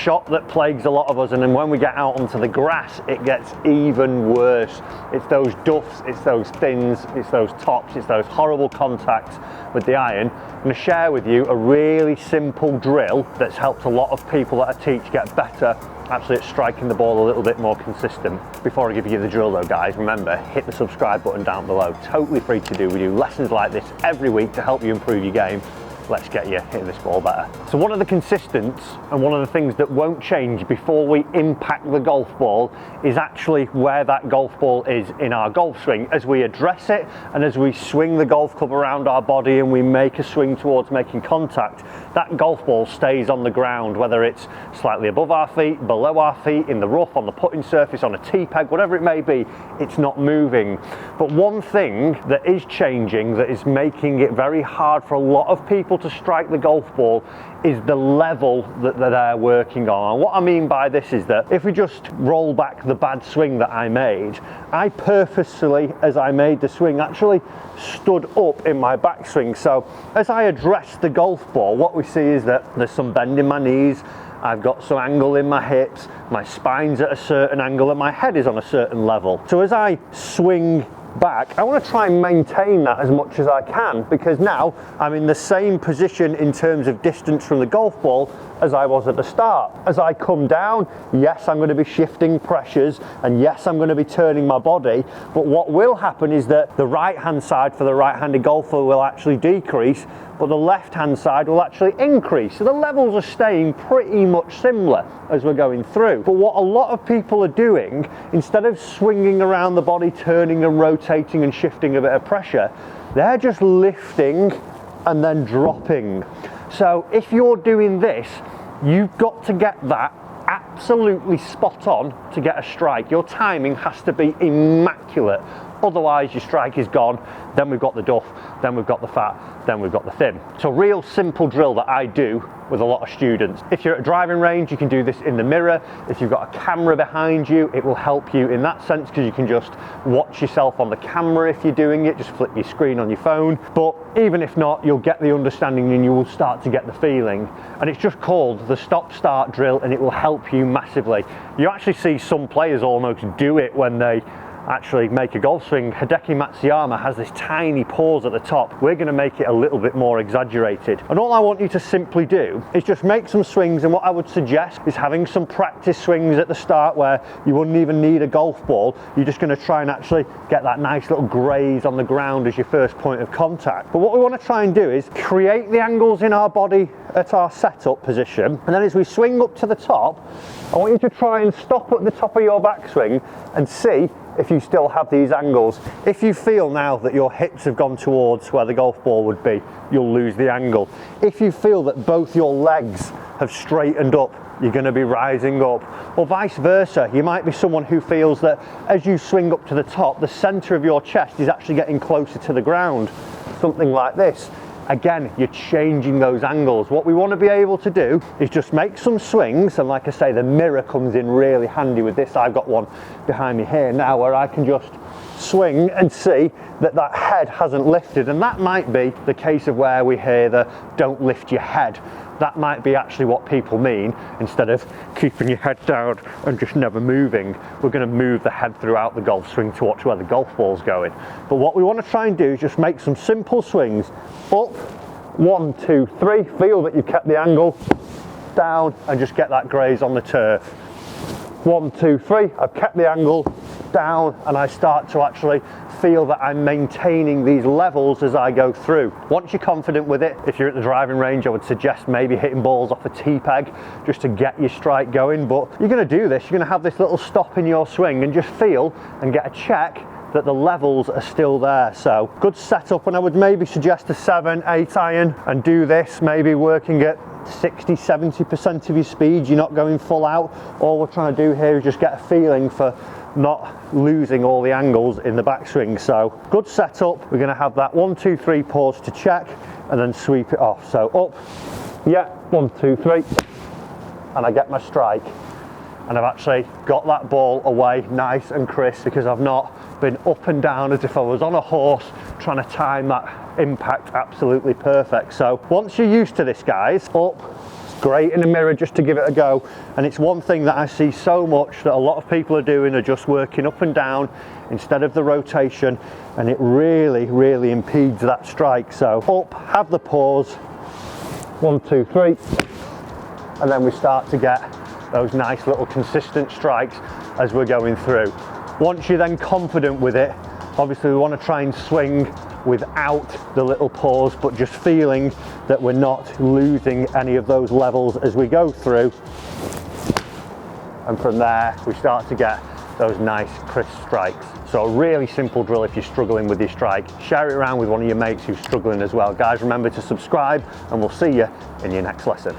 shot that plagues a lot of us, and then when we get out onto the grass, it gets even worse. It's those duffs, it's those thins, it's those tops, it's those horrible contacts with the iron. I'm going to share with you a really simple drill that's helped a lot of people that I teach get better actually at striking the ball a little bit more consistent. Before I give you the drill though, guys, remember, hit the subscribe button down below. Totally free to do. We do lessons like this every week to help you improve your game. Let's get you hitting this ball better. So one of the constants and one of the things that won't change before we impact the golf ball is actually where that golf ball is in our golf swing. As we address it and as we swing the golf club around our body and we make a swing towards making contact, that golf ball stays on the ground, whether it's slightly above our feet, below our feet, in the rough, on the putting surface, on a tee peg, whatever it may be, it's not moving. But one thing that is changing, that is making it very hard for a lot of people to strike the golf ball, is the level that they're working on. And what I mean by this is that if we just roll back the bad swing that I made, I purposefully, as I made the swing, actually stood up in my backswing. So as I address the golf ball, what we see is that there's some bend in my knees, I've got some angle in my hips, my spine's at a certain angle, and my head is on a certain level. So as I swing back, I want to try and maintain that as much as I can, because now I'm in the same position in terms of distance from the golf ball as I was at the start. As I come down, yes, I'm going to be shifting pressures, and yes, I'm going to be turning my body, but what will happen is that the right hand side for the right-handed golfer will actually decrease, but the left-hand side will actually increase. So the levels are staying pretty much similar as we're going through. But what a lot of people are doing, instead of swinging around the body, turning and rotating and shifting a bit of pressure, they're just lifting and then dropping. So if you're doing this, you've got to get that absolutely spot on to get a strike. Your timing has to be immaculate. Otherwise your strike is gone. Then we've got the duff, then we've got the fat, then we've got the thin. It's a real simple drill that I do with a lot of students. If you're at a driving range, you can do this in the mirror. If you've got a camera behind you, it will help you in that sense, because you can just watch yourself on the camera if you're doing it, just flip your screen on your phone. But even if not, you'll get the understanding and you will start to get the feeling. And it's just called the stop-start drill, and it will help you massively. You actually see some players almost do it when they actually make a golf swing. Hideki Matsuyama has this tiny pause at the top. We're going to make it a little bit more exaggerated. And all I want you to simply do is just make some swings, and what I would suggest is having some practice swings at the start where you wouldn't even need a golf ball. You're just going to try and actually get that nice little graze on the ground as your first point of contact. But what we want to try and do is create the angles in our body at our setup position, and then as we swing up to the top, I want you to try and stop at the top of your backswing and see if you still have these angles. If you feel now that your hips have gone towards where the golf ball would be, you'll lose the angle. If you feel that both your legs have straightened up, you're going to be rising up. Or vice versa, you might be someone who feels that as you swing up to the top, the center of your chest is actually getting closer to the ground. Something like this. Again, you're changing those angles. What we want to be able to do is just make some swings, and like I say, the mirror comes in really handy with this. I've got one behind me here now where I can just swing and see that that head hasn't lifted, and that might be the case of where we hear the don't lift your head. That might be actually what people mean. Instead of keeping your head down and just never moving, we're going to move the head throughout the golf swing to watch where the golf ball's going. But what we want to try and do is just make some simple swings. Up, 1, 2, 3, feel that you've kept the angle, down, and just get that graze on the turf. 1, 2, 3, I've kept the angle, down, and I start to actually feel that I'm maintaining these levels as I go through. Once you're confident with it, if you're at the driving range, I would suggest maybe hitting balls off a tee peg just to get your strike going. But you're going to do this, you're going to have this little stop in your swing and just feel and get a check that the levels are still there. So good setup, and I would maybe suggest a 7, 8 iron and do this, maybe working at 60-70% of your speed. You're not going full out. All we're trying to do here is just get a feeling for not losing all the angles in the backswing. So good setup. We're going to have that 1, 2, 3 pause to check and then sweep it off. So up, yeah, 1, 2, 3, and I get my strike, and I've actually got that ball away nice and crisp, because I've not been up and down as if I was on a horse trying to time that impact absolutely perfect. So once you're used to this, guys, up, great in the mirror just to give it a go. And it's one thing that I see so much that a lot of people are doing, are just working up and down instead of the rotation, and it really impedes that strike. So up, have the pause, 1, 2, 3, and then we start to get those nice little consistent strikes as we're going through. Once you're then confident with it, obviously we want to try and swing without the little pause, but just feeling that we're not losing any of those levels as we go through. And from there, we start to get those nice crisp strikes. So a really simple drill if you're struggling with your strike. Share it around with one of your mates who's struggling as well. Guys, remember to subscribe, and we'll see you in your next lesson.